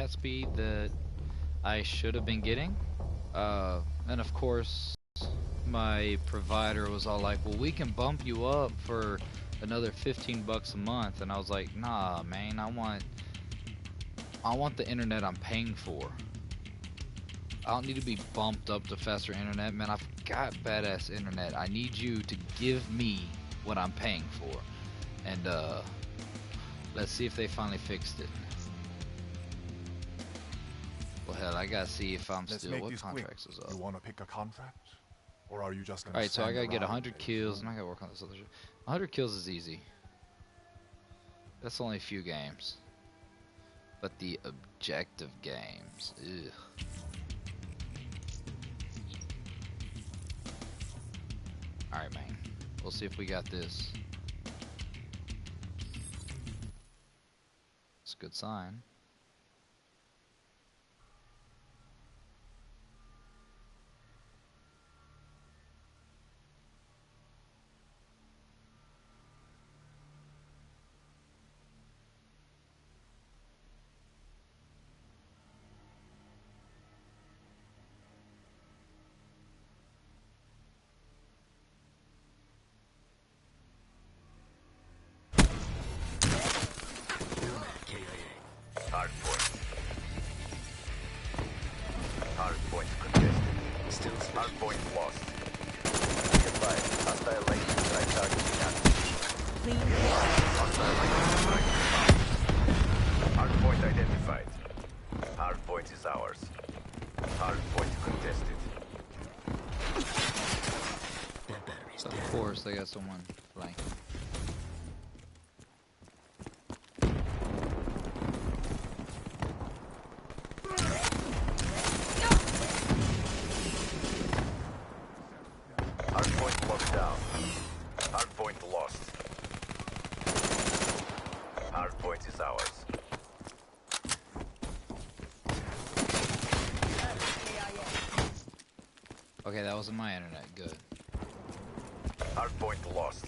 internet speed that I should have been getting. And of course, my provider was all like, well, we can bump you up for another 15 bucks a month. And I was like, nah, man, I want the internet I'm paying for. I don't need to be bumped up to faster internet, man. I've got badass internet. I need you to give me what I'm paying for. And let's see if they finally fixed it. Well, hell, I gotta see if I'm still. What contracts is up? You wanna pick a contract, or are you just gonna? Alright, so I gotta get 100 kills, and I gotta work on this other shit. 100 kills is easy. That's only a few games. But the objective games, ugh. Alright, man. We'll see if we got this. It's a good sign. Hardpoint contested. Still hardpoint lost. Be advised, hostile lane strike targeting active. Clean. Hostile lane strike found. Hardpoint identified. Hardpoint is ours. Hardpoint contested. Of course, they got someone flanking. Hardpoint locked down. Hardpoint lost. Hardpoint is ours. Okay, that wasn't my internet. Good. Hardpoint lost.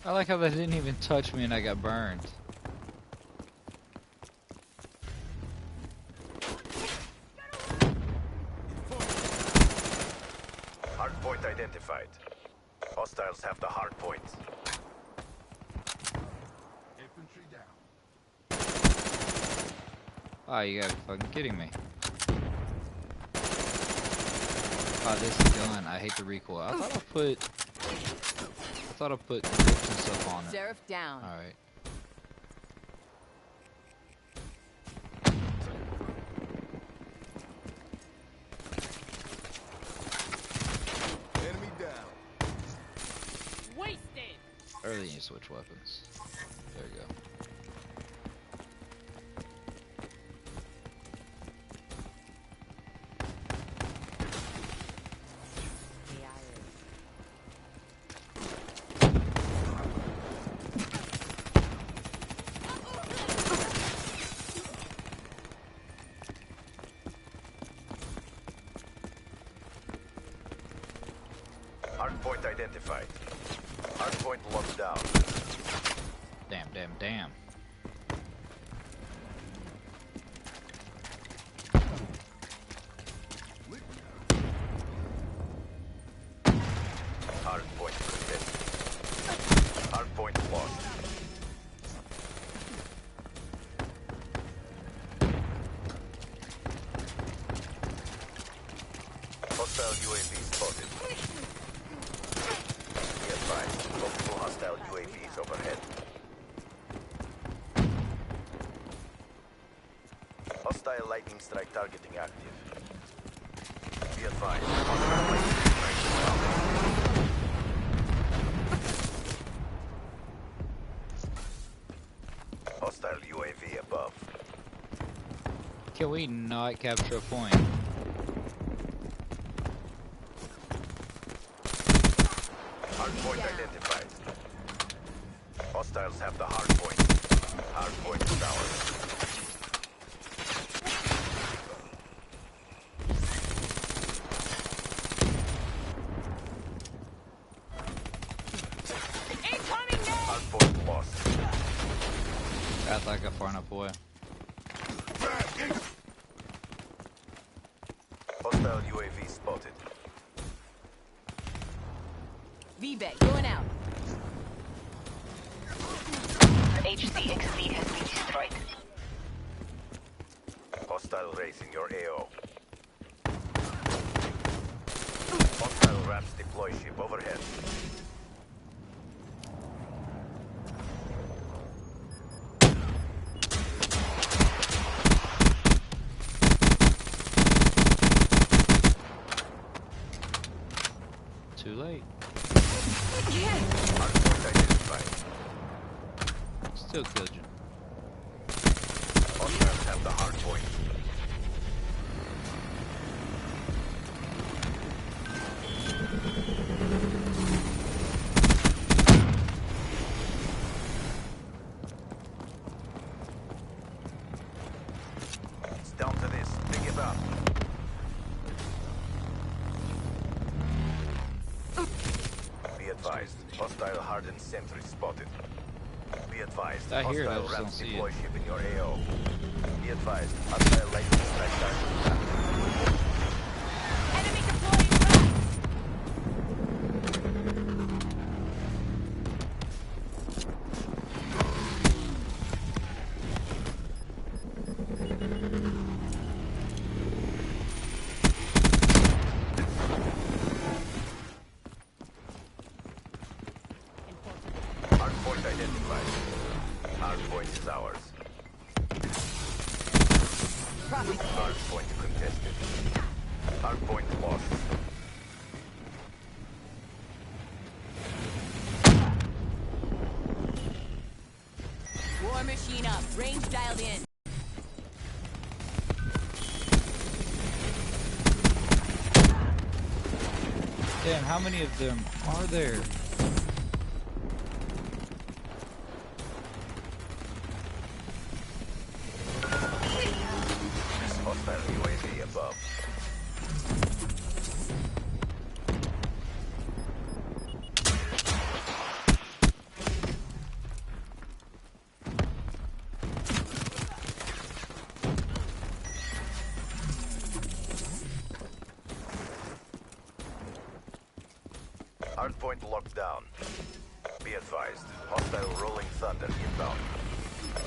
I like how they didn't even touch me and I got burned. Hardpoint identified. Hostiles have the hardpoint. Infantry down. Oh, you gotta be fucking kidding me. Oh, this gun, I hate the recoil. I thought I put grips and stuff on it. Seraph down. Alright. Enemy down. Wasted. I really need to switch weapons. There you go. Hardpoint identified. Hardpoint locked down. Damn, damn, damn. Hardpoint contested. Hardpoint lost. Hostile UAV spotted. Be advised, multiple hostile UAVs overhead. Hostile lightning strike targeting active. Be advised, hostile lightning strike inbound. Hostile UAV above. Can we not capture a point? Hardpoint identified. Hostiles have the hardpoint. Hardpoint is ours. ataca far enough away. Hostile UAV spotted. VBAC going out. HCXD has been destroyed. Hostile raising your AO. Hostile RAPS deploy ship overhead. Too late. Hardpoint identified. Still killed you. Hostiles have the hardpoint. It's down to this. Pick it up. Be advised. Hostile hardened sentry spotted. Be advised. I hear it, I Hostile just don't RAPS see deploy it. ship in your AO. Be advised. Hostile lightning strike target. Enemy deploying RAP. Hardpoint identified. Hardpoint is ours. Hardpoint contested. Hardpoint lost. War machine up. Range dialed in. Damn, how many of them are there? Hostile UAV above. Hardpoint locked down. Be advised. Hostile rolling thunder inbound.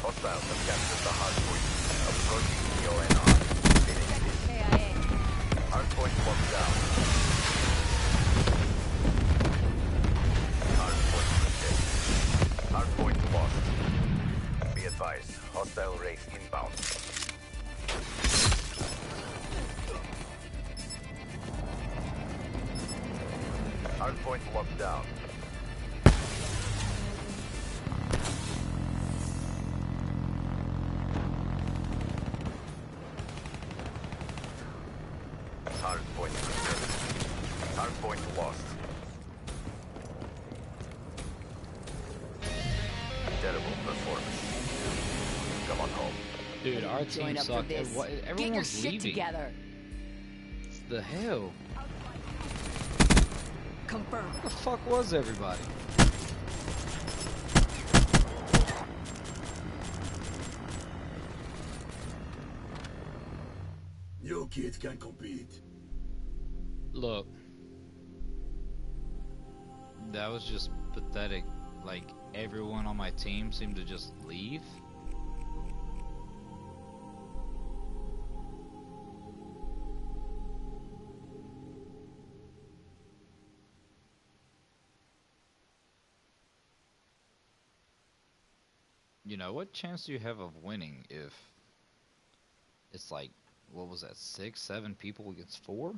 Hostiles have captured the hardpoint. Approaching EONR. Finish this. KIA. Hardpoint locked down. Hardpoint contested. Hardpoint lost. Be advised. Hostile race inbound. Hardpoint locked down. Hardpoint contested. Hardpoint lost. Terrible performance. Come on home. Dude, our team Join up for sucked. this. Get your Everyone's shit leaving. together. The hell? Confirm. Where the fuck was everybody? Your kid can compete. Look. That was just pathetic. Like, everyone on my team seemed to just leave. You know, what chance do you have of winning if it's like, what was that, 6, 7 people against 4?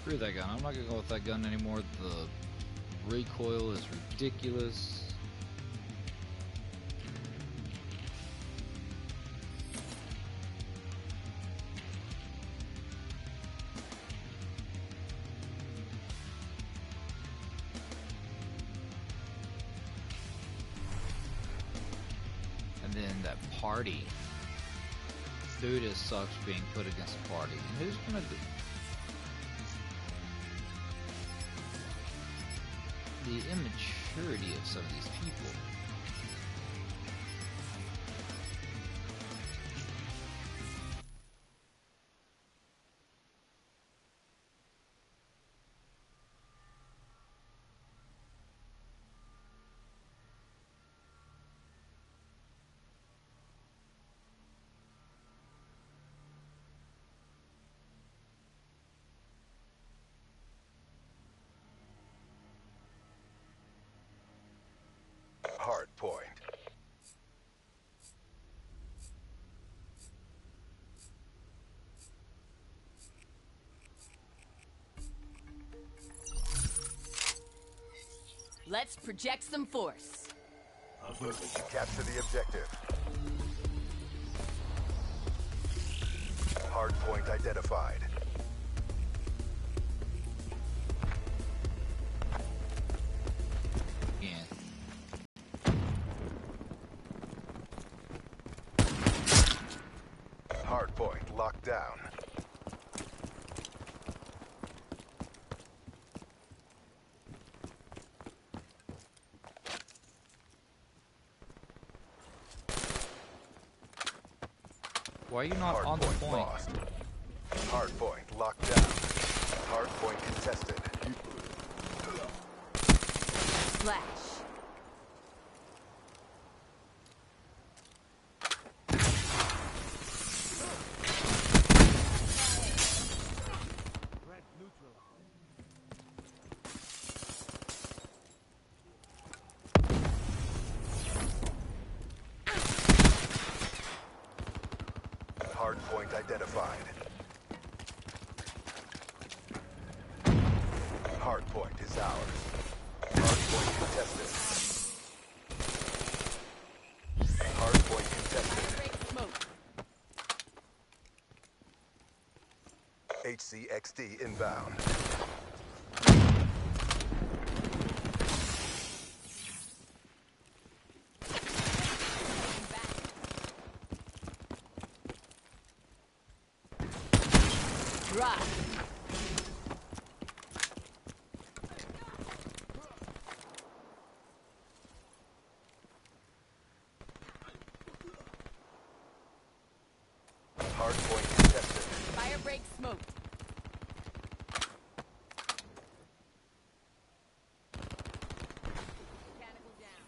Screw that gun. I'm not gonna go with that gun anymore. The recoil is ridiculous. And then that party. Dude, it sucks being put against a party. And who's gonna do the immaturity of some of these people? Hard point. Let's project some force. Affirmative. Capture the objective. Hard point identified. Yeah. Hard point locked down. Why are you not Hard on the point point? lost. Hard point locked down. Hard point contested. Flash. Hard point identified. Hard point is ours. Hard point contested. Hard point contested. Break smoke. HCXD inbound. Drop. Hard point contested. Fire break smoke. Mechanical down.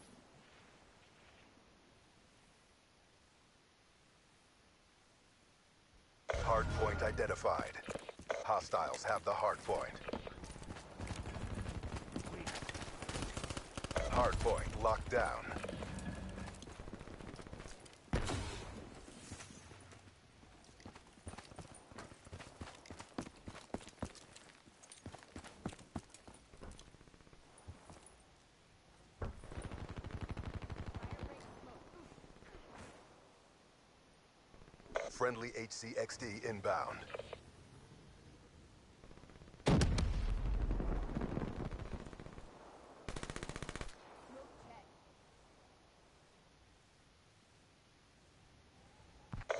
Hard point identified. Hostiles have the hard point. Hard point locked down. Friendly HCXD inbound.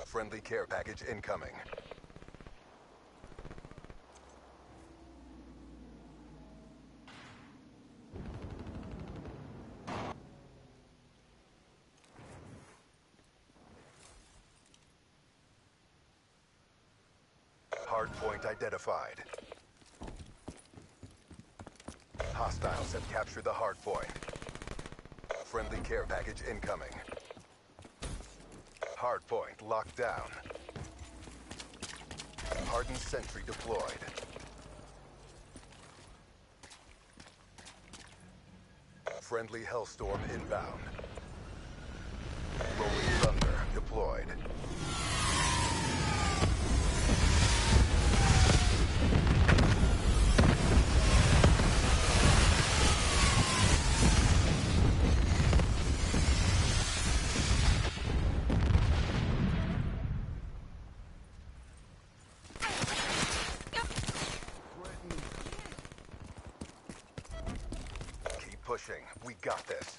Friendly care package incoming. Hard point identified. Hostiles have captured the hard point. Friendly care package incoming. Hard point locked down. Hardened sentry deployed. Friendly Hellstorm inbound. Rolling Thunder deployed. pushing. We got this.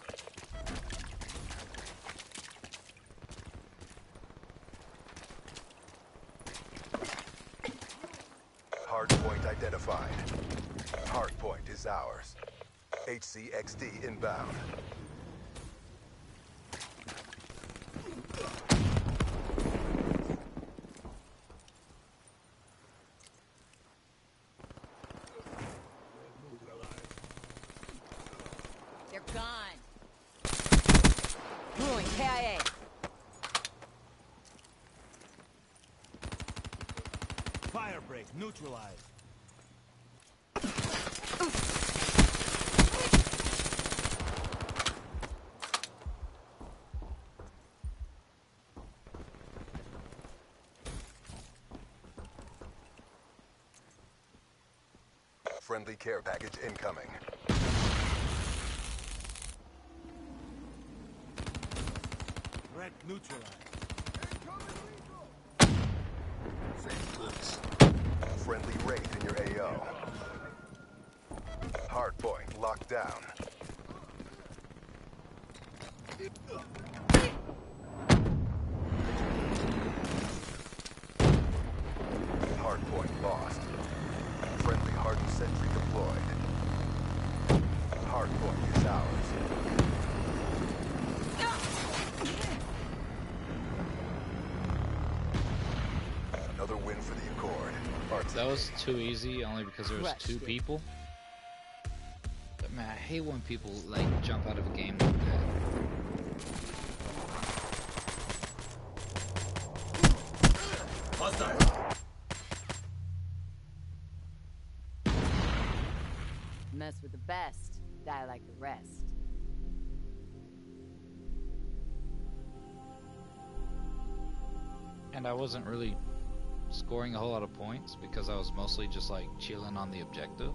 Hardpoint identified. Hardpoint is ours. HCXD inbound. They're gone. Ruin KIA. Fire break neutralized. Friendly care package incoming. Threat neutralized. Friendly Wraith in your AO. Hardpoint locked down. Hardpoint lost. Friendly hardened sentry deployed. Hardpoint is ours. Another win for the Accord. That was too easy, only because there was Right, two sure. people. But man, I hate when people like jump out of a game like that. Mess with the best, die like the rest. And I wasn't really scoring a whole lot of points because I was mostly just like chilling on the objective.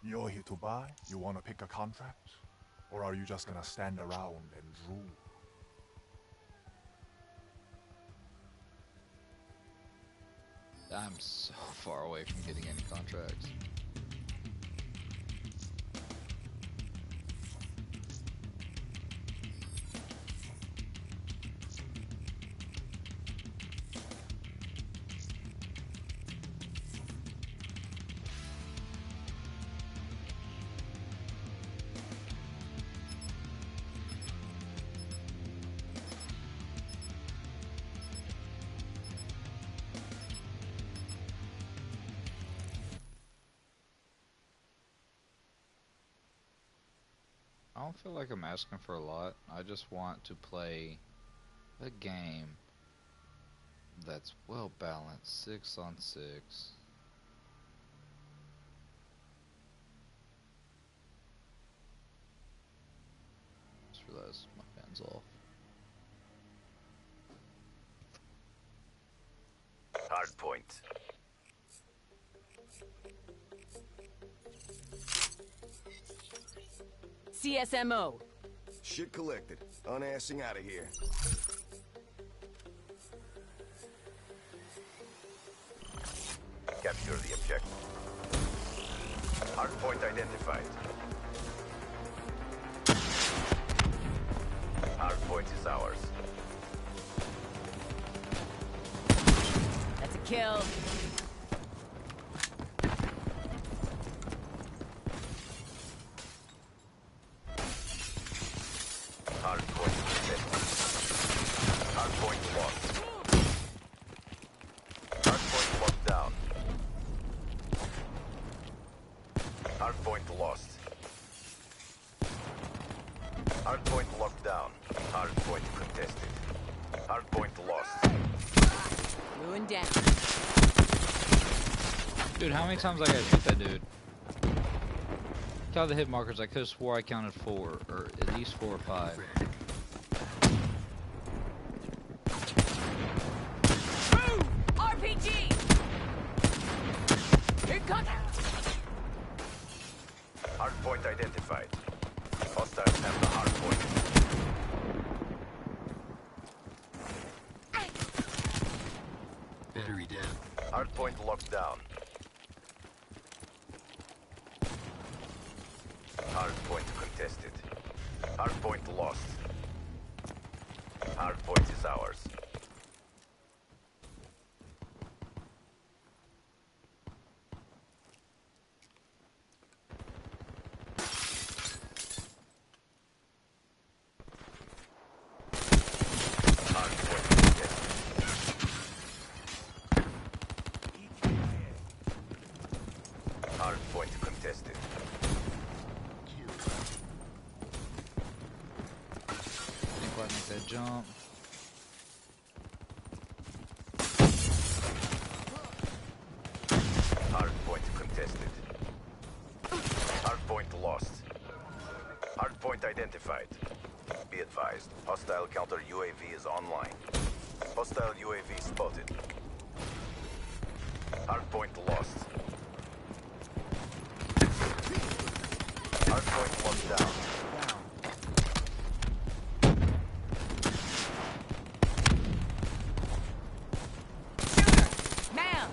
You're here to buy? You want to pick a contract? Or are you just gonna stand around and drool? I'm so far away from getting any contracts. I don't feel like I'm asking for a lot. I just want to play a game that's well balanced, 6 on 6. Just realized my fan's off. Hardpoint. CSMO. Shit collected. Unassing out of here. Capture the objective. Hardpoint identified. Hardpoint is ours. That's a kill. Hardpoint set. Hardpoint lost. lost. Hardpoint locked down. Hardpoint contested. Hardpoint lost. Ruin down. Dude, how many times I gotta shoot that dude? Count the hit markers. I could have swore I counted 4, or at least 4 or 5. Move! RPG! Here comes. Hardpoint identified. Hostiles have the hardpoint. Battery down. Hardpoint locked down. Hardpoint contested. Hardpoint lost. Hardpoint is ours. Hardpoint contested. Hardpoint contested. Think I make that jump. Hardpoint contested. Hardpoint lost. Hardpoint identified. Be advised, hostile counter UAV is online. Hostile UAV spotted. Hardpoint lost. Hardpoint locked down. Shooter! Man!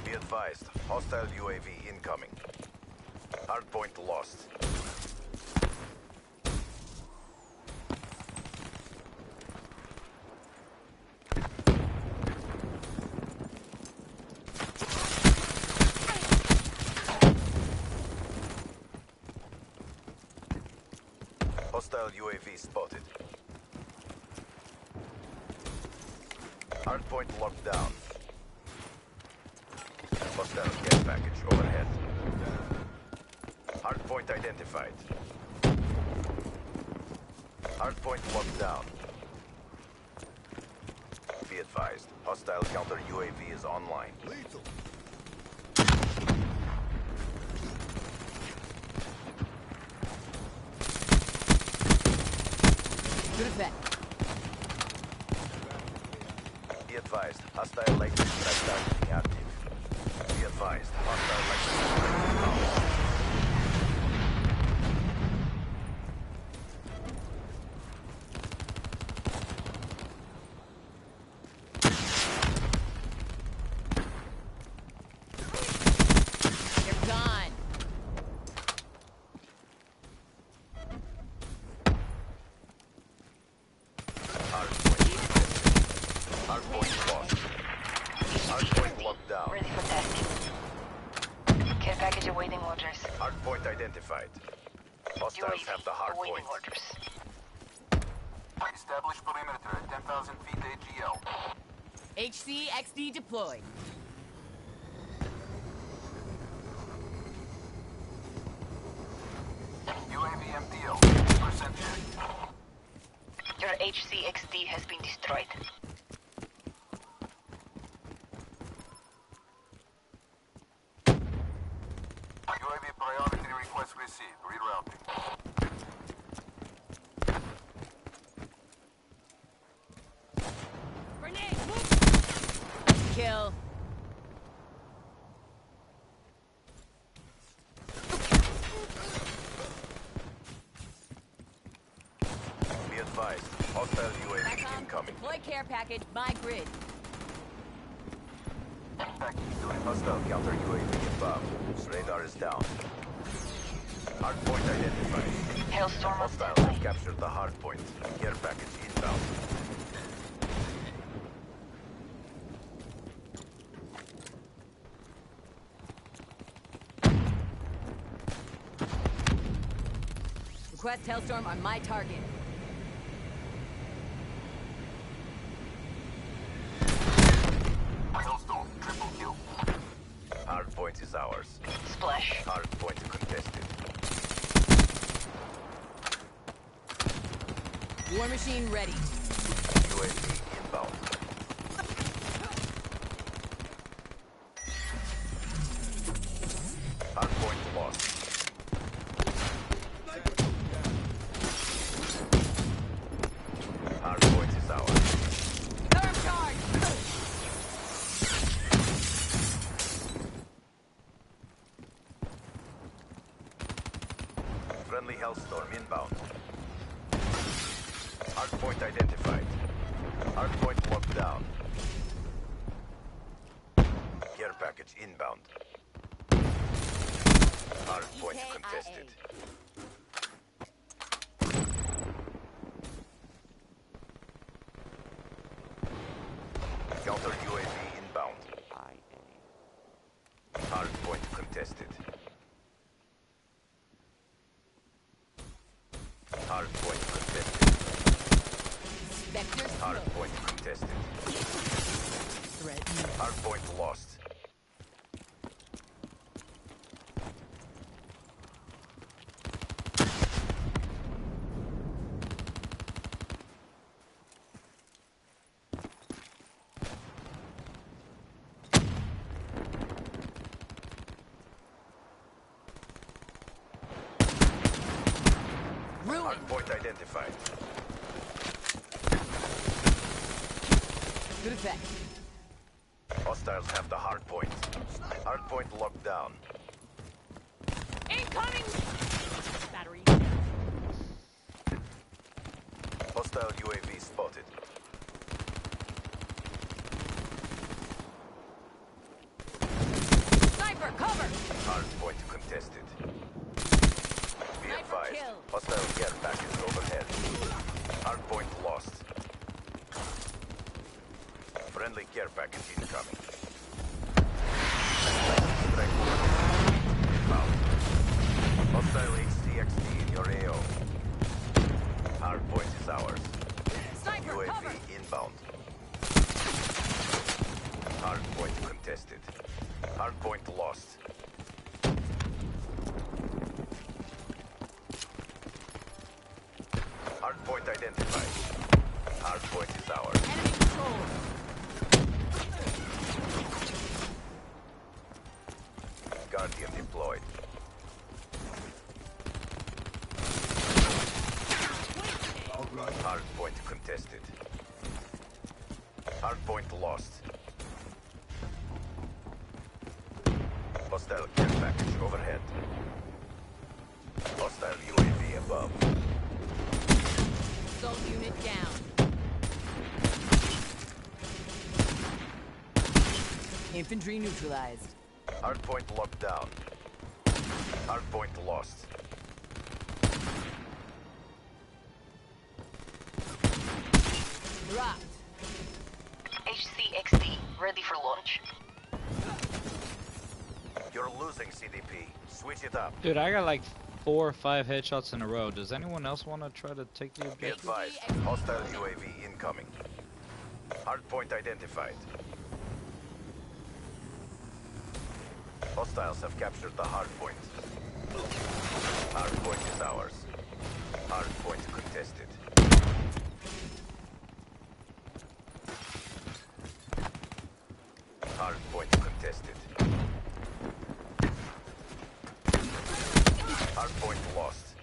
Be advised, hostile UAV incoming. Hardpoint lost. Hostile UAV spotted. Hardpoint locked down. Hostile care package overhead. Hardpoint identified. Hardpoint locked down. Be advised, hostile counter UAV is online. Lethal. Good effect. Be advised, hostile lightning strike targeting active. Be advised, hostile lightning strike inbound. They're gone. Hardpoint lost. Hardpoint locked down. Ready for testing. Care package awaiting orders. Hardpoint identified. Hostiles have the awaiting hardpoint. orders. Establish perimeter at 10,000 feet AGL. HCXD deployed. UAV MTL, 50% check. Your HCXD has been destroyed. UAV priority request received. Rerouting. Grenade, move! Kill. Be advised, hostile UAV Back incoming. Deploy care package, my grid. Hostile counter UAV above. Radar is down. Hardpoint identified. Hailstorm on Hostiles standby. have captured the hardpoint. Care package inbound. Request Hellstorm on my target. Hailstorm, triple kill. point is ours. Splash. Hard point contested. War machine ready. UAV inbound. Hard point lost. Hard point is ours. Third charge. Friendly Hellstorm inbound. Hard point identified. Hard point locked down. Care package inbound. Hard point EKIA. contested. Counter UAV inbound. Hard point contested. Hard point contested. Vector Hard smoke. point contested. Threat. Hard point lost. Ruin. Hard point identified. Good effect. Hostiles have the hard point. Hard point locked down. Incoming. Battery. Hostile UAV spotted. Sniper cover. Hard point contested. Be Sniper advised. kill. Hostile care package overhead. Hard point lost. Friendly care package incoming. Strike inbound. Hostile HCXD in your AO. Hard point is ours. Sniper UAV cover. inbound. Hard point contested. Hard point lost. Hard point identified. Hard point is ours. Enemy control. Guardian deployed. Hard point contested. Hard point lost. Hostile care package overhead. Hostile UAV above. Assault unit down. Infantry neutralized. Hard point locked down. Hard point lost. Dropped. HCXD, ready for launch. You're losing CDP. Switch it up. Dude, I got like 4 or 5 headshots in a row. Does anyone else want to try to take the Be objective? advised. Hostile UAV incoming. Hard point identified. Hostiles have captured the hard point. Hard point is ours. Hard point contested. Hard point contested. Hard point lost.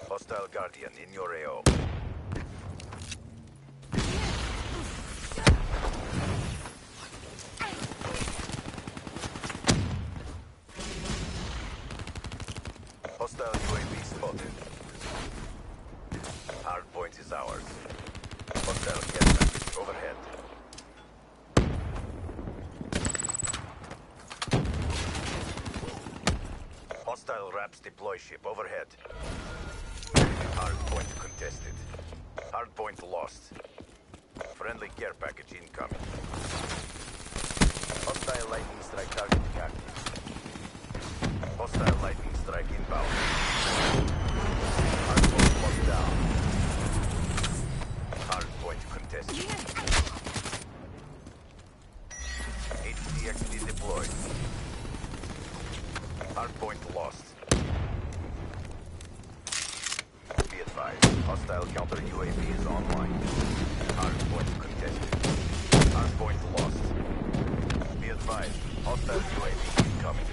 Hostile Guardian in your AO. Hostile UAV spotted. Hard point is ours. Hostile care package overhead. Hostile RAPS deploy ship overhead. Hard point contested. Hard point lost. Friendly care package incoming. Hostile lightning strike target active. Hostile lightning strike inbound. Hard point locked down. Hard point contested. EXP deployed. Hardpoint lost. Be advised, hostile counter UAV is online. Hardpoint contested. Hardpoint lost. Be advised, hostile UAV incoming.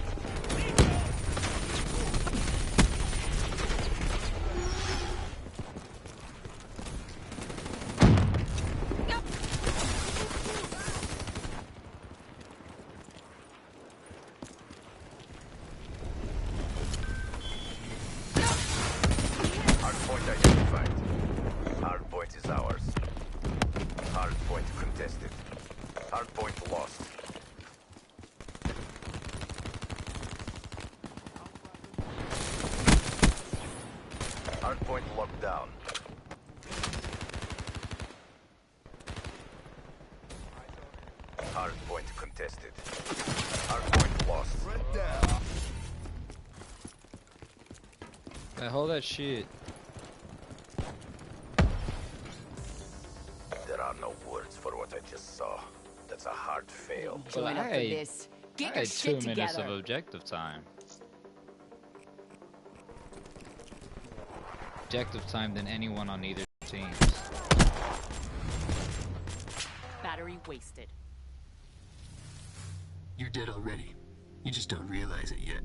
Hardpoint identified. Hardpoint is ours. Hardpoint contested. Hardpoint lost. Hardpoint locked down. Hardpoint contested. Hardpoint lost. Threat down. Hey, hold that shit. There are no words for what I just saw. That's a hard fail. Join up for I- this. Get I your had shit 2 minutes together. of objective time. Objective time than anyone on either team. Battery wasted. You're dead already. You just don't realize it yet.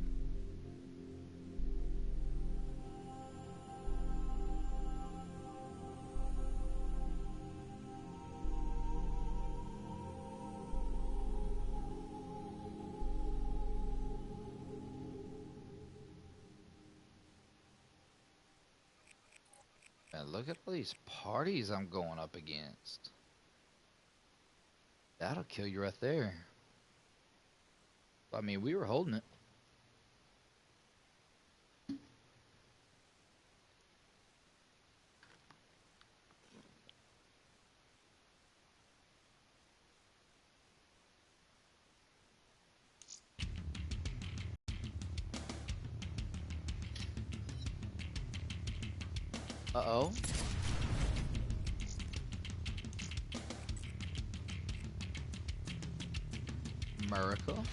Man, look at all these parties I'm going up against. That'll kill you right there. I mean, we were holding it. Uh-oh. Miracle.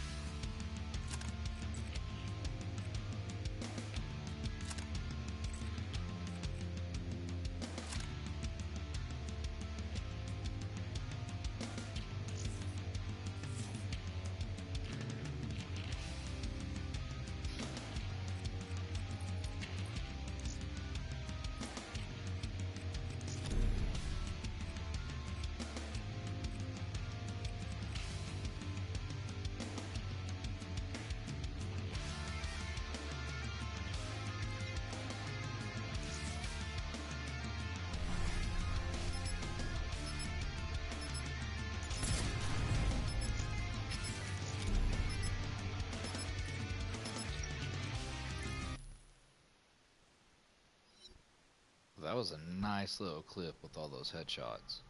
That was a nice little clip with all those headshots.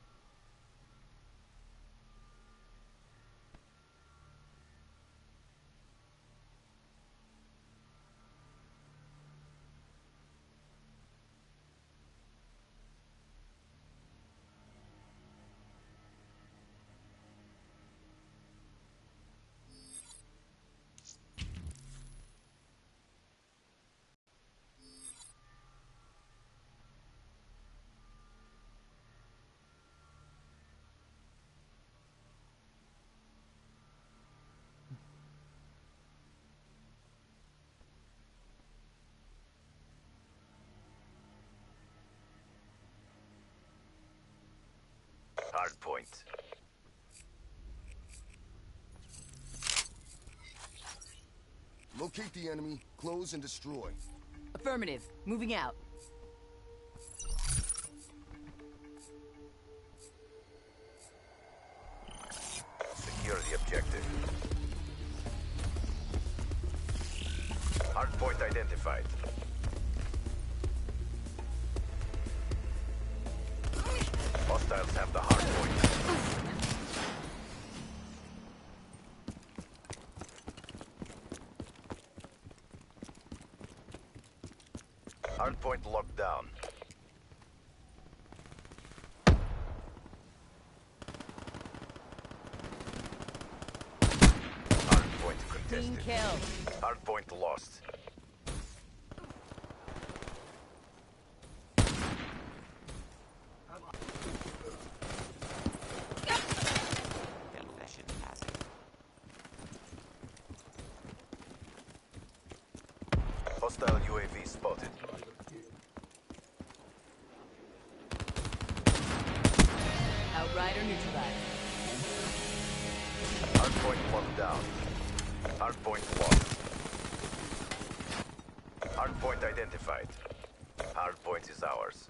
Hardpoint. Locate the enemy, close and destroy. Affirmative. Moving out. Secure the objective. Hardpoint identified. Hostiles have the hardpoint. Hardpoint locked down. Clean contested. kill. Hardpoint lost. Hostile UAV spotted. Outrider neutralized. Hardpoint locked down. Hardpoint lost. Hardpoint identified. Hardpoint is ours.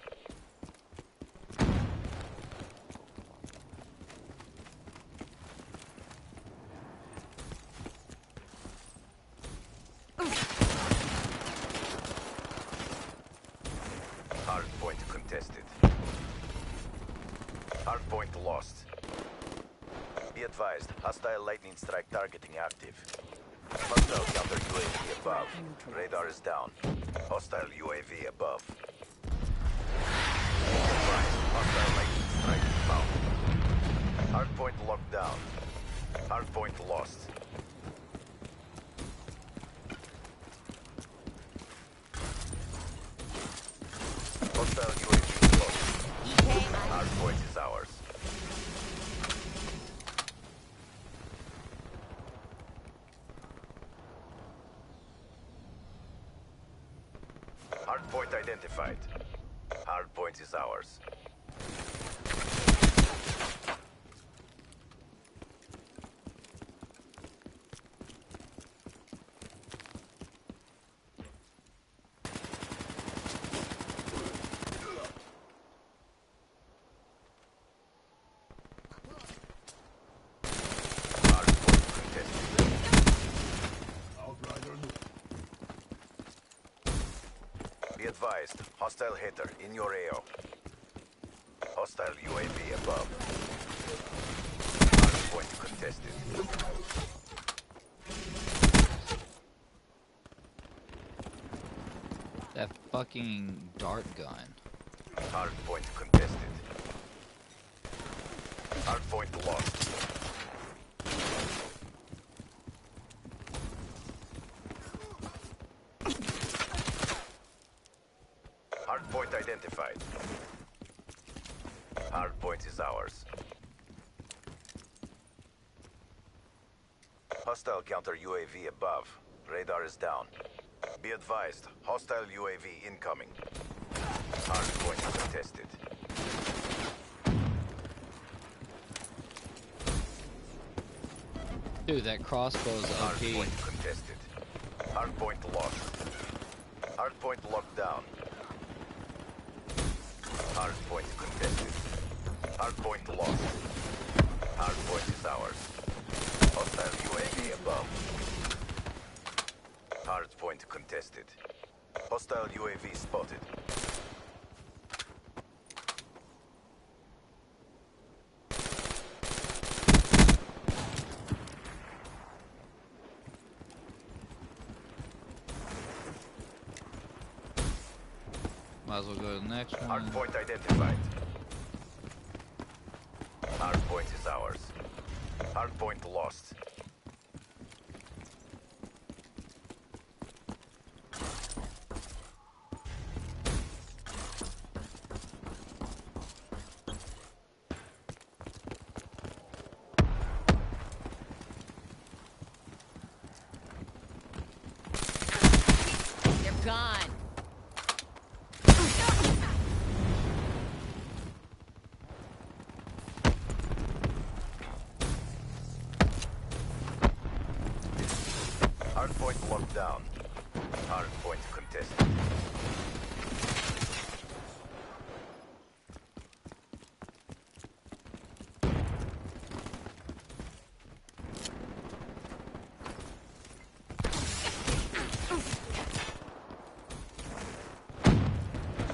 Hardpoint contested. Hardpoint lost. Be advised, hostile lightning strike targeting active. Hostile counter UAV above. Radar is down. Hostile UAV above. Be advised, hostile lightning strike inbound. Hardpoint locked down. Hardpoint lost. Hostile UAV lost. Hardpoint is ours. Hardpoint identified. Hardpoint is ours. Hardpoint contested. Outrider Be advised, hostile hitter in your AO. Hostile UAV above. Hardpoint contested. That fucking dart gun. Hardpoint contested. Hardpoint lost. Hardpoint identified. Hardpoint is ours. Hostile counter UAV above. Radar is down. Be advised, hostile UAV incoming. Hardpoint contested. Dude, that crossbow's OP. Hardpoint contested. Hardpoint lost. Hardpoint locked down. Hardpoint contested. Hardpoint lost. Hardpoint is ours. Hostile UAV above. Hardpoint contested. Hostile UAV spotted. Might as well go to the next one. Hardpoint identified. Hardpoint is ours. Hardpoint lost. They're gone. Hardpoint locked down. Hardpoint contested.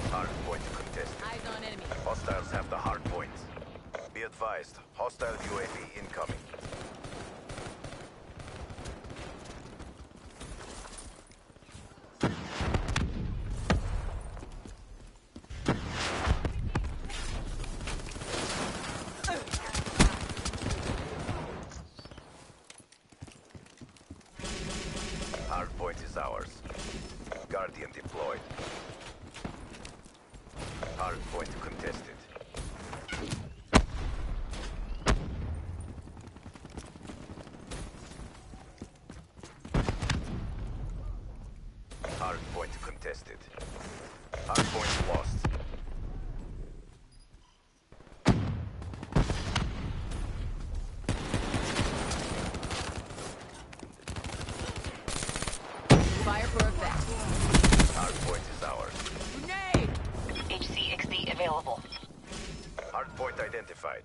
Hardpoint contested. Eyes on enemy. Hostiles have the hardpoint. Be advised, hostile UAV incoming. contested. Hardpoint lost. Fire for effect. Hardpoint is ours. Grenade! HCXD available. Hardpoint identified.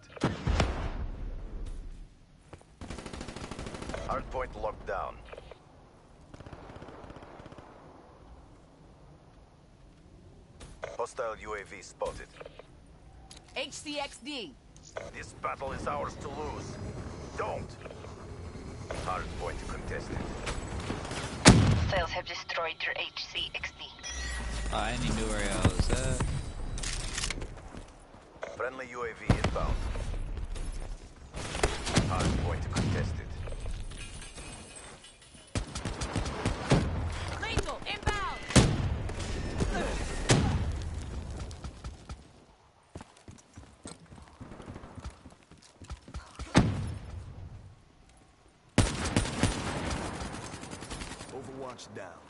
Hardpoint locked down. Hostile UAV spotted. HCXD. This battle is ours to lose. Don't! Hardpoint contested. Sales have destroyed your HCXD. I only knew where I was at. Friendly UAV inbound. Hardpoint contested. Lethal inbound! Overwatch down.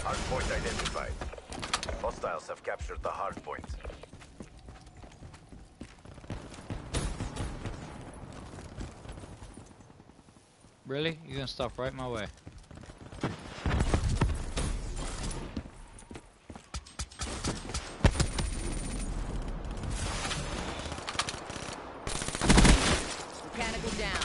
Hardpoint identified. Hostiles have captured the hardpoint. Really? You gonna stop right my way? Mechanical down.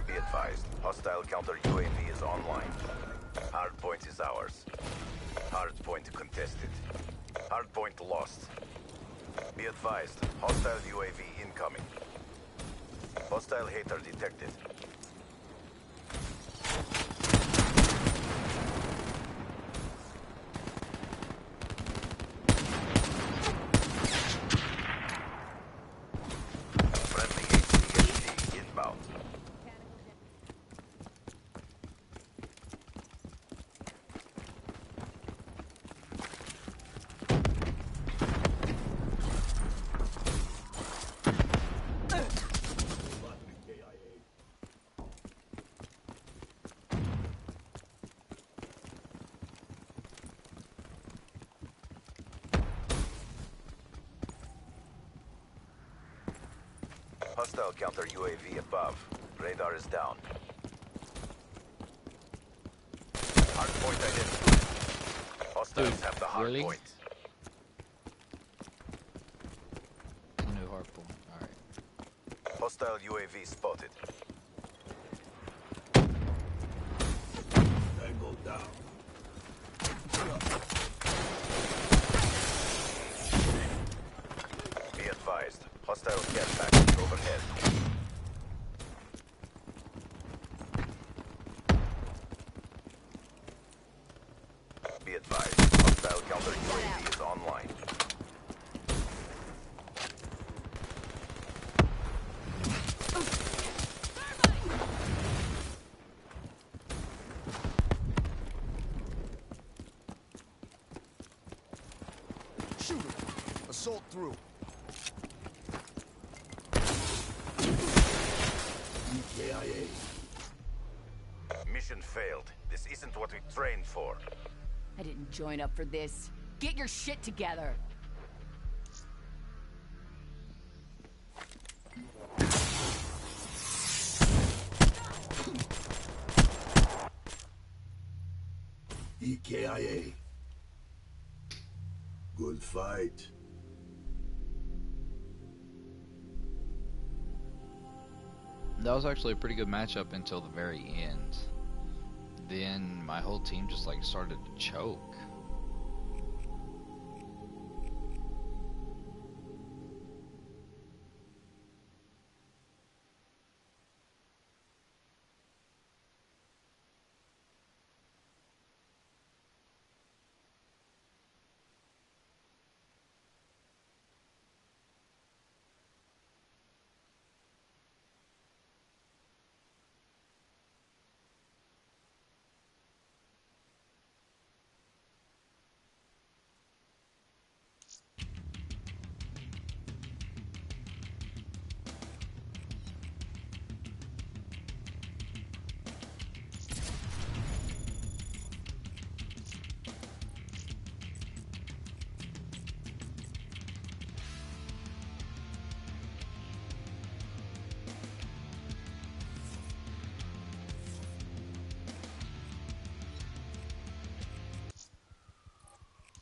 Be advised, hostile counter UAV is online. Hardpoint is ours. Hardpoint contested. Hardpoint lost. Be advised, hostile UAV incoming. Hostile hater detected. Friendly HCXD inbound. Hostile counter UAV above. Radar is down. Hardpoint identified. Hostiles Dude, have the really? hardpoint. New hardpoint. Alright. Hostile UAV spotted. Tango down. Be advised. Hostile care package overhead. Be advised. Hostile counter UAV is online. Shoot him. Assault through. EKIA. Mission failed. This isn't what we trained for. I didn't join up for this. Get your shit together. EKIA. Good fight. That was actually a pretty good matchup until the very end. Then my whole team just like started to choke.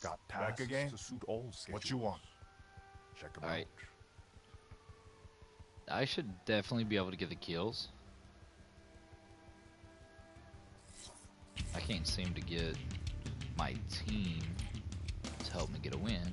got Back tasks again? to suit all schedules. What you want? Check them Alright. out. I should definitely be able to get the kills. I can't seem to get my team to help me get a win.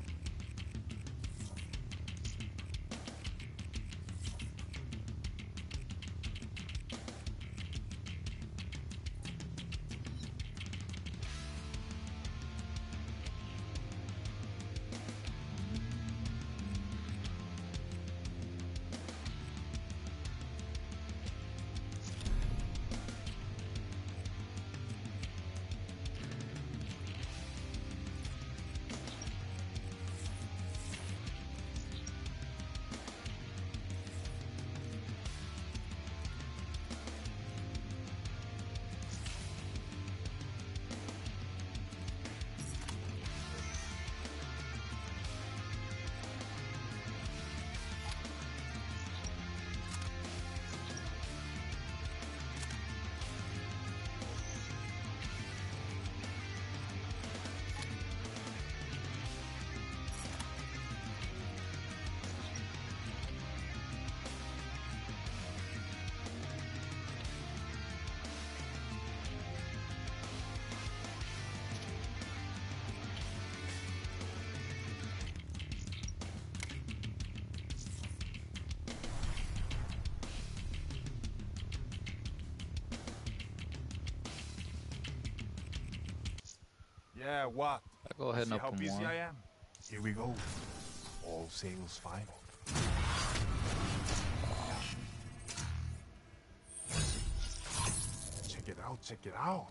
Yeah, what? I'll go ahead and See how open busy one. I am? Here we go. All sales final. Check it out, check it out.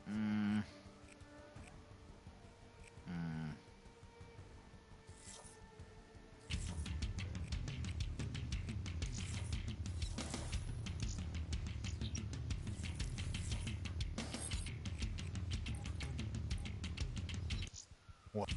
What?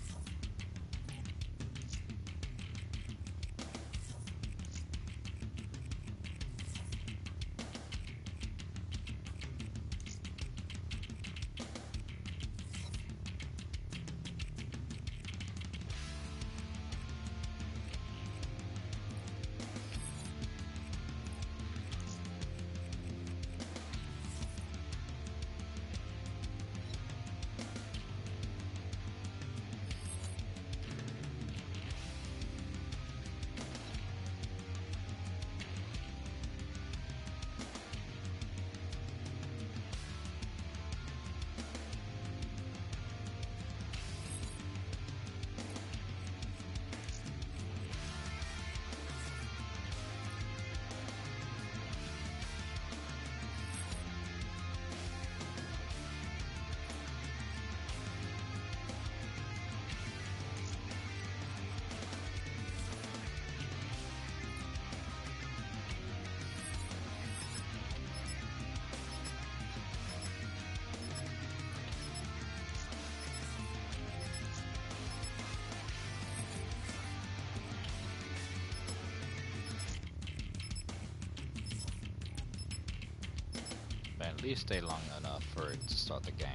Man, at least stay long enough for it to start the game.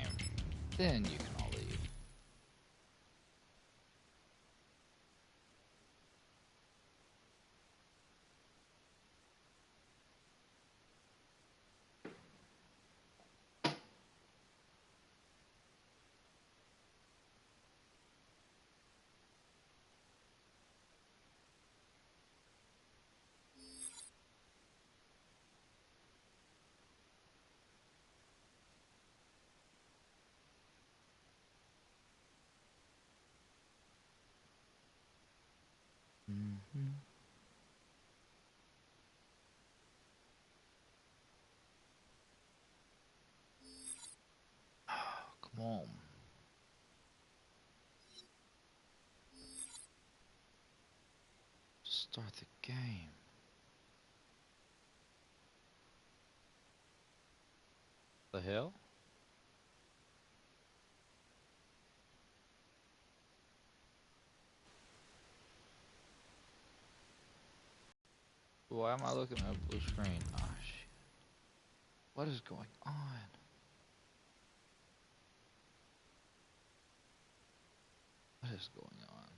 Then you can all leave. Come on. Start the game. The hell? Why am I looking at a blue screen? Ah, shit. What is going on? What is is going on?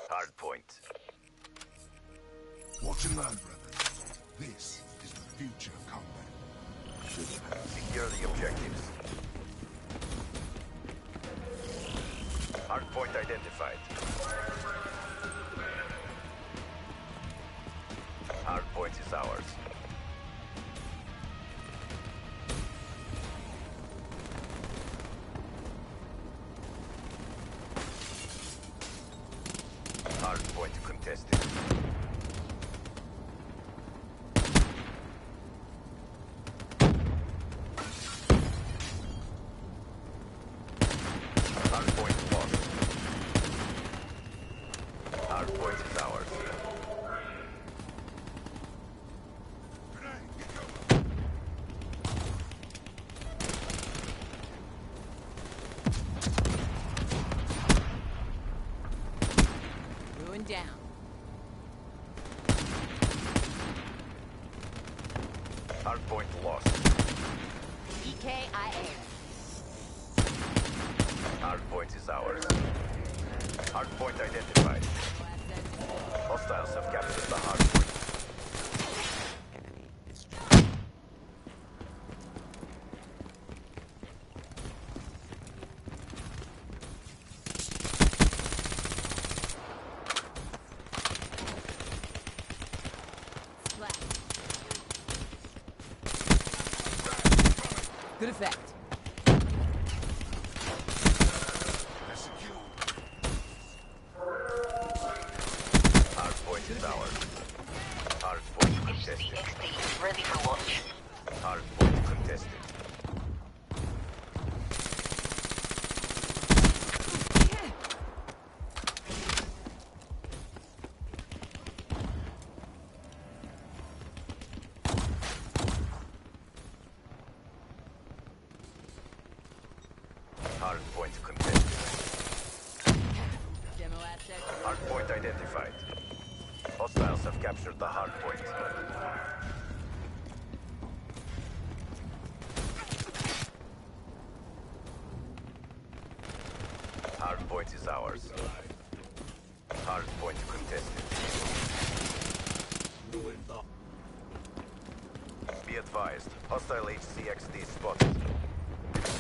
Hard point. Watch and learn, brother. This is the future of combat. Secure the objectives. Hard point identified. Hard point is ours. Hard point contested. Hard point lost. Hard point is ours. Ruin down. Hard point lost. EKIA. Hard point is ours. Hard point identified. Hostiles have captured the hard point. Flat. Good effect. Hard point is ours. Hard point contested. HCXD ready for launch. Hard point contested. Hard point contested. Demo asset. Hard point identified. Hostiles have captured the hard point. Hard point is ours. Hard point contested. Be advised, hostile HCXD spotted.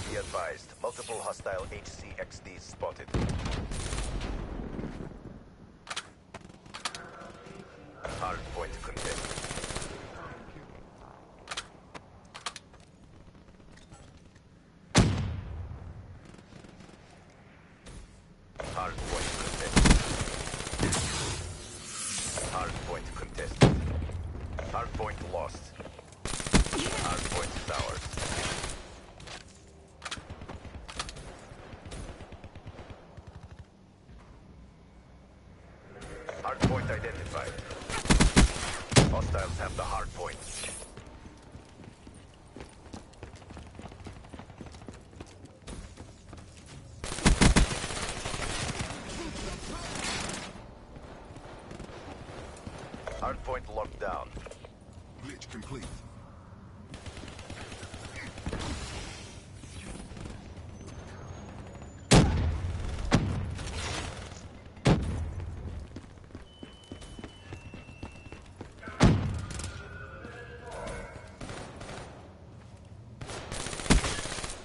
Be advised, multiple hostile HCXD spotted. Hard point contested. Hard point contested. Hard point contested. Hard point lost. Hard point is ours. Hard point identified. Hostiles have the hard point. Hard point locked down. Glitch complete.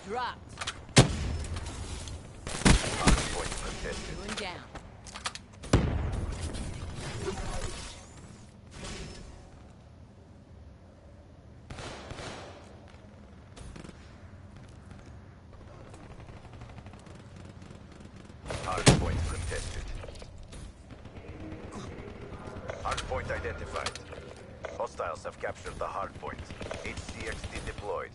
Dropped. Hard point contested. Ruin down. Hard point contested. Hard point identified. Hostiles have captured the hard point. HCXD deployed.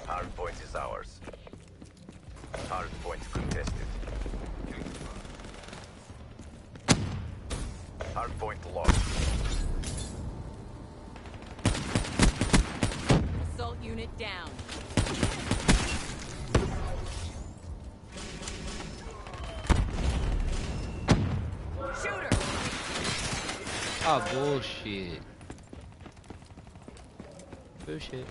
Hard point is ours. Hard point contested. Hard point lost. Unit down. Shooter! Oh, bullshit. Bullshit.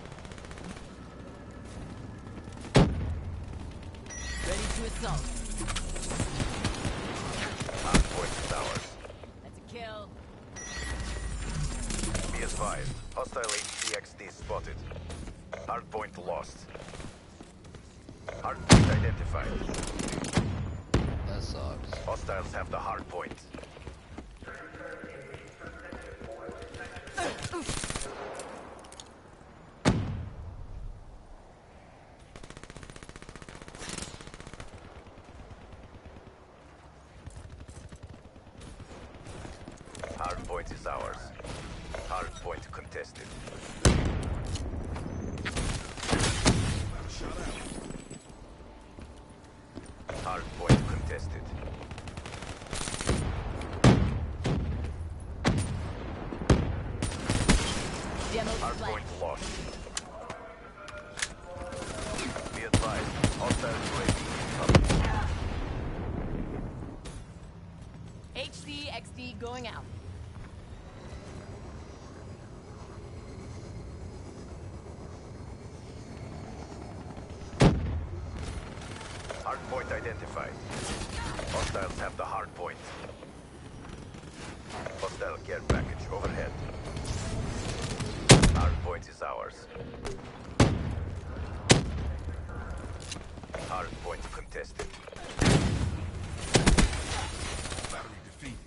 Ready to assault. Hardpoint is ours. That's a kill. Be advised. Hostile HCXD spotted. Hardpoint lost. Hardpoint identified. That sucks. Hostiles have the hardpoint. Hardpoint is ours. Hardpoint contested. Hardpoint contested. Demo flash. Hardpoint lost. Be advised. Hostile UAV incoming. HCXD going out. Hardpoint identified. Hostiles have the hardpoint. Hostile care package overhead. Hardpoint is ours. Hardpoint contested. Battery defeated.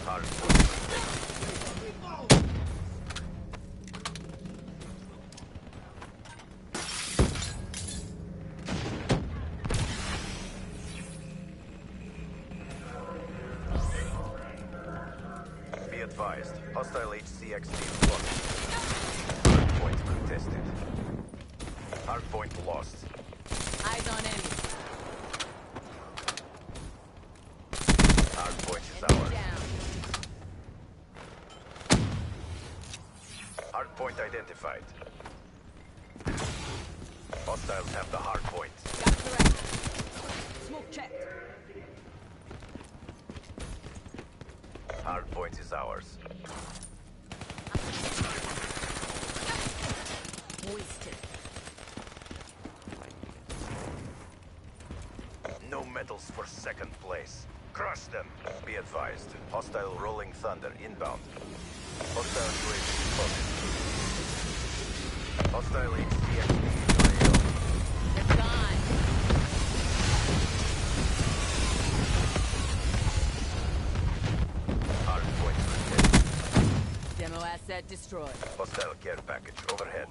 Hardpoint contested. Be advised. Hostile HCXD spotted. Hardpoint contested. Hardpoint lost. Eyes on enemy. Hardpoint is Enemy ours. down. Hardpoint identified. Hostiles have the hardpoint. Got correct. Smoke checked. Hardpoint is ours. Wasted. No medals for second place. Crush them. Be advised. Hostile rolling thunder inbound. Hostile UAV spotted. Hostile HCXD trail. They're gone. Hardpoint contested. Demo asset destroyed. Hostile care package overhead.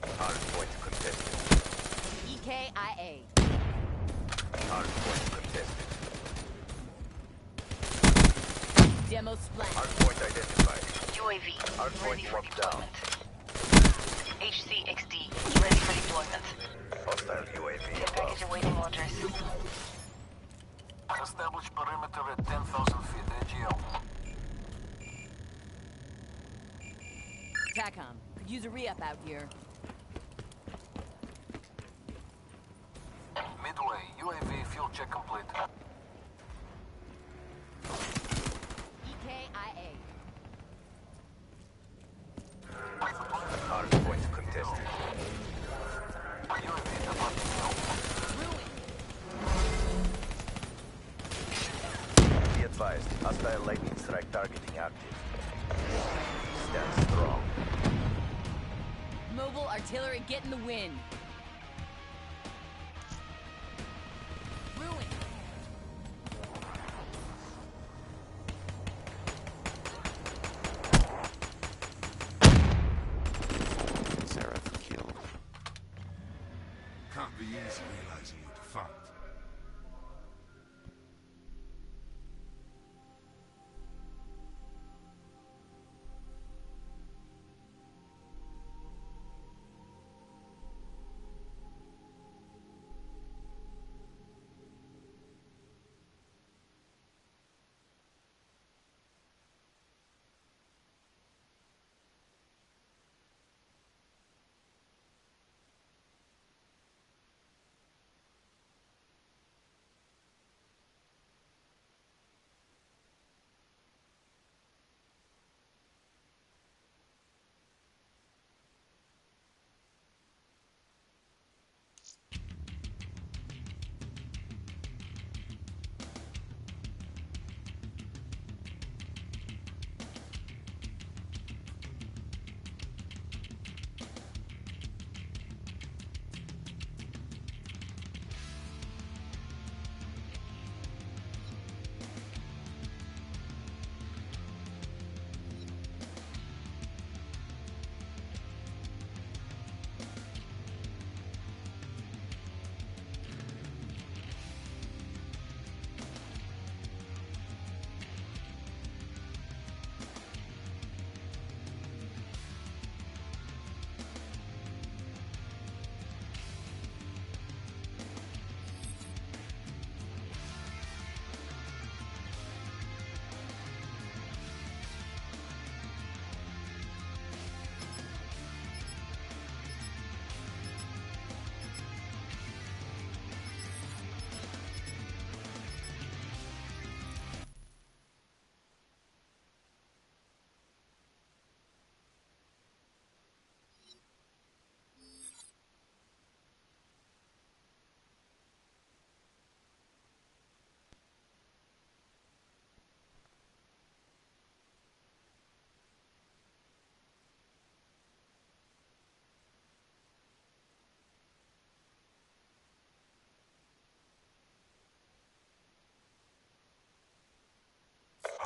Hardpoint contested. EKIA. Hardpoint contested. Demo splash. Hardpoint identified. UAV Hardpoint ready for locked down. deployment. HCXD ready for deployment. Hostile UAV Care above. package awaiting orders. Establish perimeter at 10,000 feet AGL. TACOM. Could use a re-up out here. Midway, UAV fuel check complete. EKIA. Hardpoint contested. UAV departing now. Ruin. Be advised. Hostile lightning strike targeting active. Stand strong. Mobile artillery get in the wind. Ruin. Seraph killed. Can't be easy realizing you're defunct.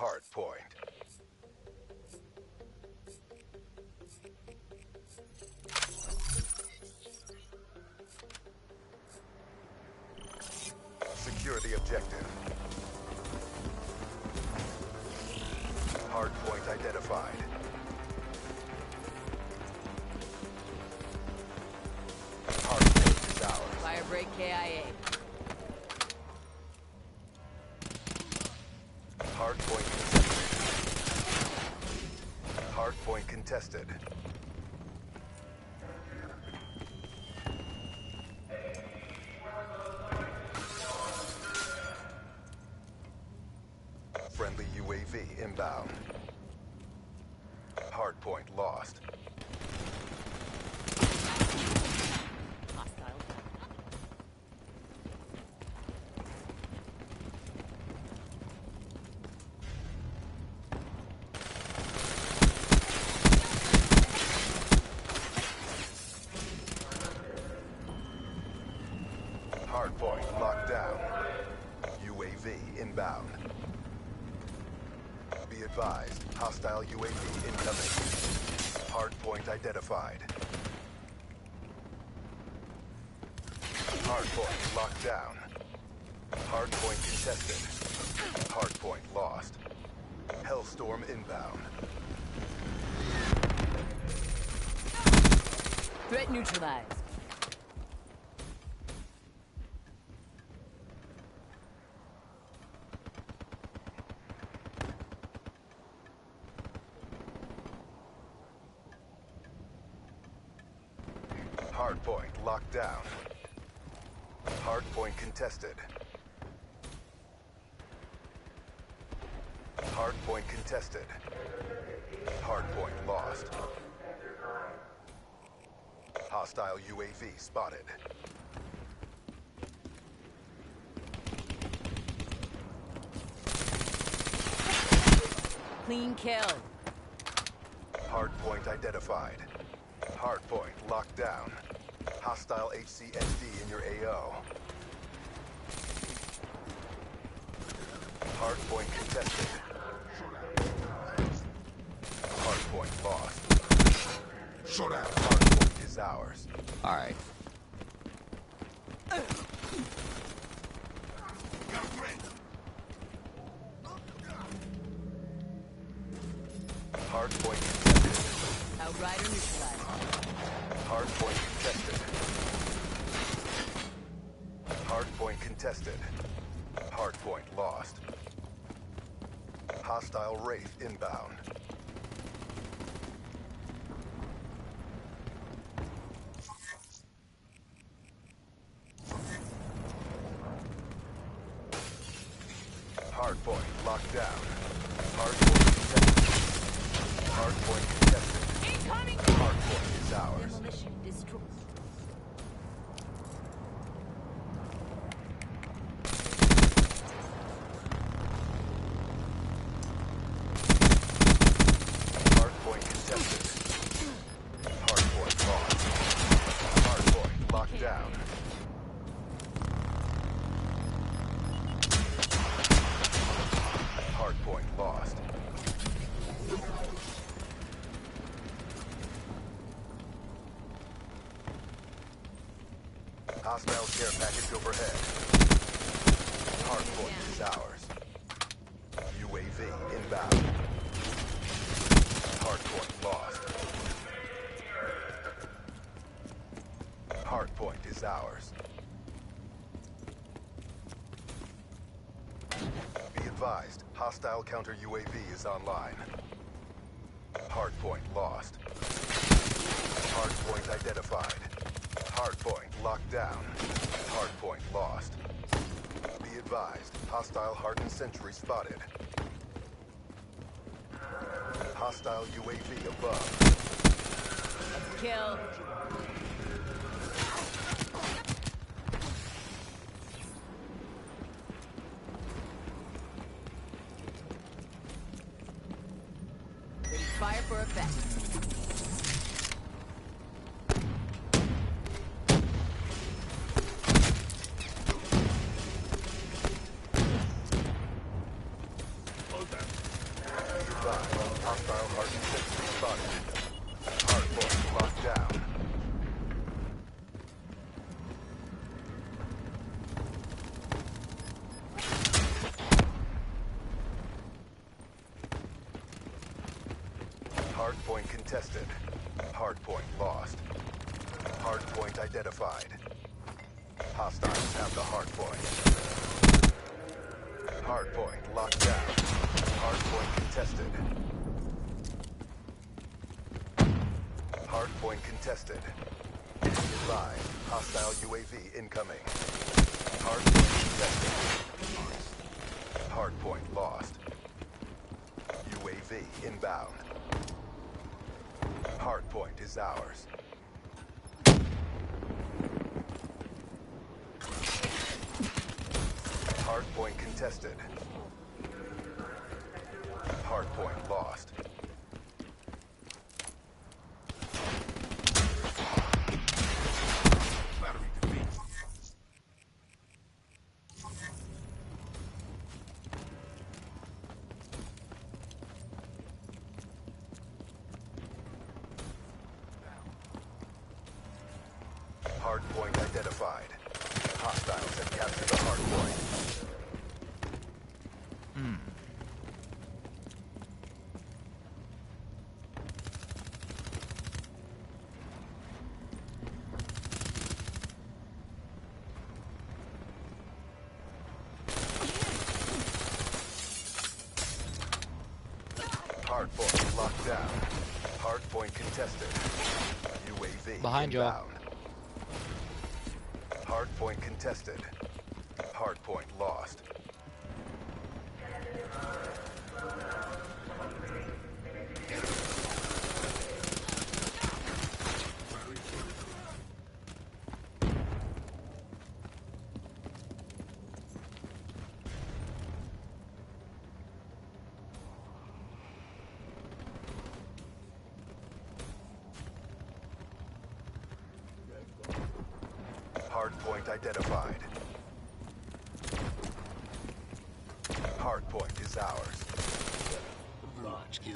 hard point. Secure the objective. Hard point identified. Hard point is ours. Firebreak KIA. Hard point contested. Hard point contested. Friendly UAV inbound. Hard point lost. Hostile. Hard point locked down. UAV inbound. Be advised, hostile UAV incoming. Hard point identified. Hard point locked down. Hard point contested. Hard point lost. Hellstorm inbound. Threat neutralized. Hard point locked down. Hard point contested. Hard point contested. Hard point lost. Hostile UAV spotted. Clean kill. Hard point identified. Hard point locked down. Hostile HCXD in your AO. Hard point contested. Hard point lost. Shut out. Hard point is ours. Alright. Hard point contested. Outrider neutralized. Hard point contested. Hard point contested. Hard point lost. Hostile Wraith inbound. Hard point locked down. Hard point contested. Hard point contested. Incoming! Hard point is ours. Demolition destroyed. Hard point contested. Hard point lost. Hard point locked down. Hard point lost. Hostile care package overhead. Hard point is ours. UAV inbound. Hard point lost. Hard point is ours. Be advised, hostile counter UAV is online. Hard point lost. Hard point identified. Hard point locked down. Hard point lost. Be advised, hostile hardened sentry spotted. Hostile UAV above. Kill. Ready fire for effect. contested. Hardpoint lost. Hardpoint identified. Hostiles have the hardpoint. Hardpoint locked down. Hardpoint contested. Hardpoint contested. Advised. Hostile UAV incoming. Hardpoint contested. Hardpoint lost. UAV inbound. Hardpoint is ours. Hardpoint contested. Hardpoint lost. Battery defeat. Hardpoint identified. Hostiles have captured the hardpoint. Hardpoint locked down. Hardpoint contested. UAV Behind y'all. inbound. Hardpoint contested. Hardpoint lost. Hardpoint identified. Hardpoint is ours. Large kill.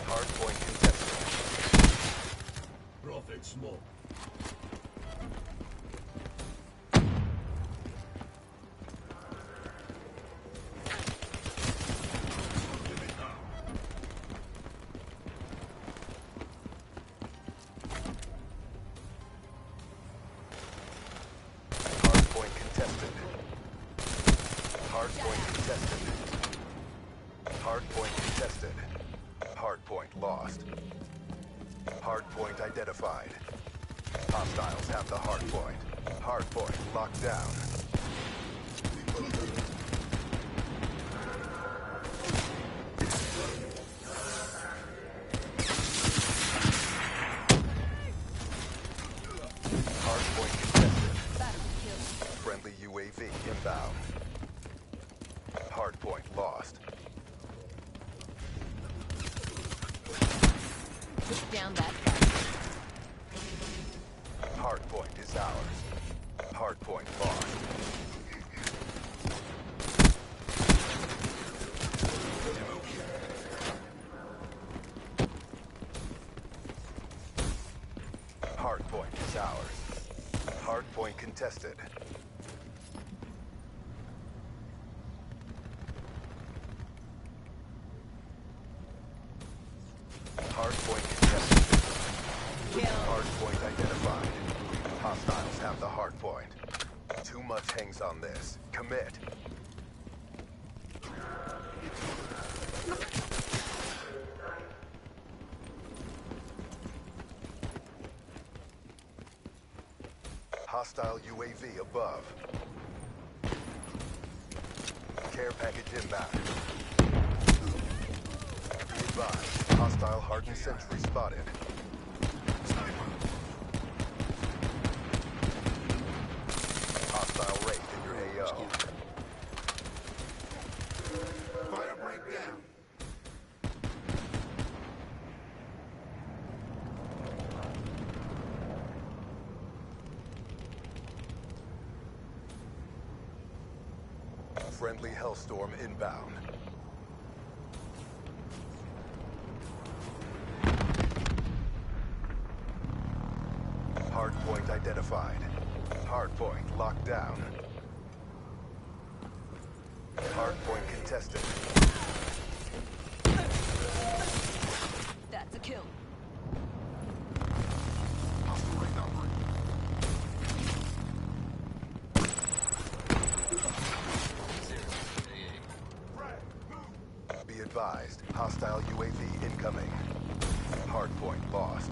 Hardpoint contested. Prophet smoke. Hardpoint contested. Hardpoint contested. Hardpoint contested. Hardpoint lost. Hardpoint identified. Hostiles have the hardpoint. Hardpoint locked down. Hardpoint contested. Friendly UAV inbound. Hardpoint lost. Put down that. Hardpoint is ours. Hardpoint lost. Hardpoint is ours. Hardpoint contested. Hardpoint contested. Hardpoint identified. Hostiles have the hardpoint. Too much hangs on this. Commit. Hostile UAV above. Care package inbound. Be advised, hostile hardened sentry spotted. Hostile raid in your AO. Fire breakdown. Friendly Hellstorm inbound. Hardpoint identified. Hardpoint locked down. Hardpoint contested. That's a kill. Hostile radar breach. Be advised, hostile UAV incoming. Hardpoint lost.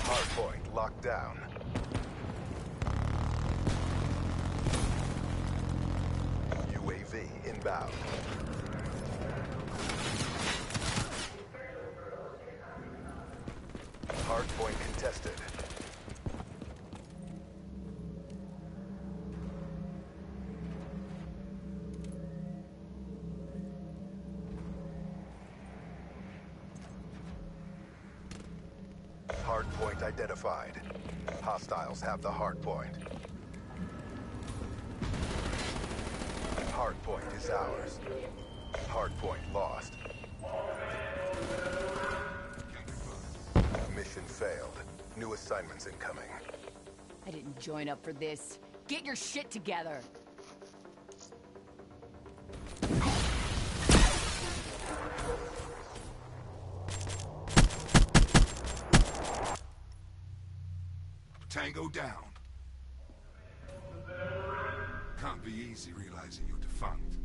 Hardpoint locked down. UAV inbound. Hardpoint contested. Hardpoint identified. Hostiles have the hardpoint. Hardpoint is ours. Hardpoint lost. Mission failed. New assignments incoming. I didn't join up for this. Get your shit together. Tango down. Can't be easy realizing you're defunct.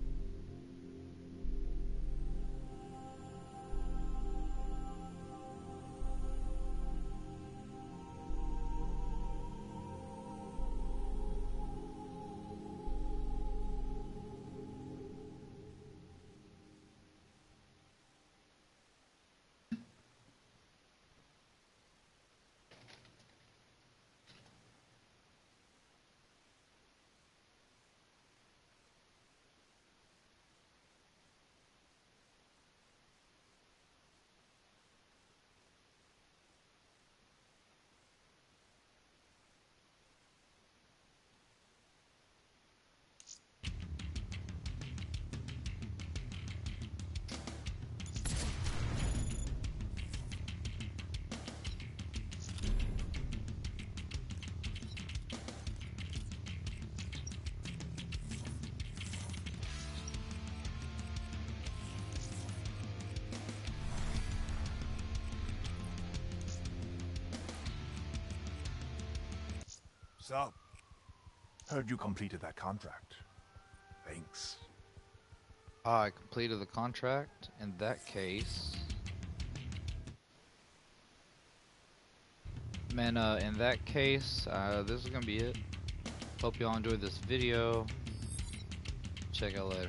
So, heard you completed that contract. Thanks. I completed the contract. In that case, man, in that case, this is gonna be it. Hope y'all enjoyed this video. Check out later.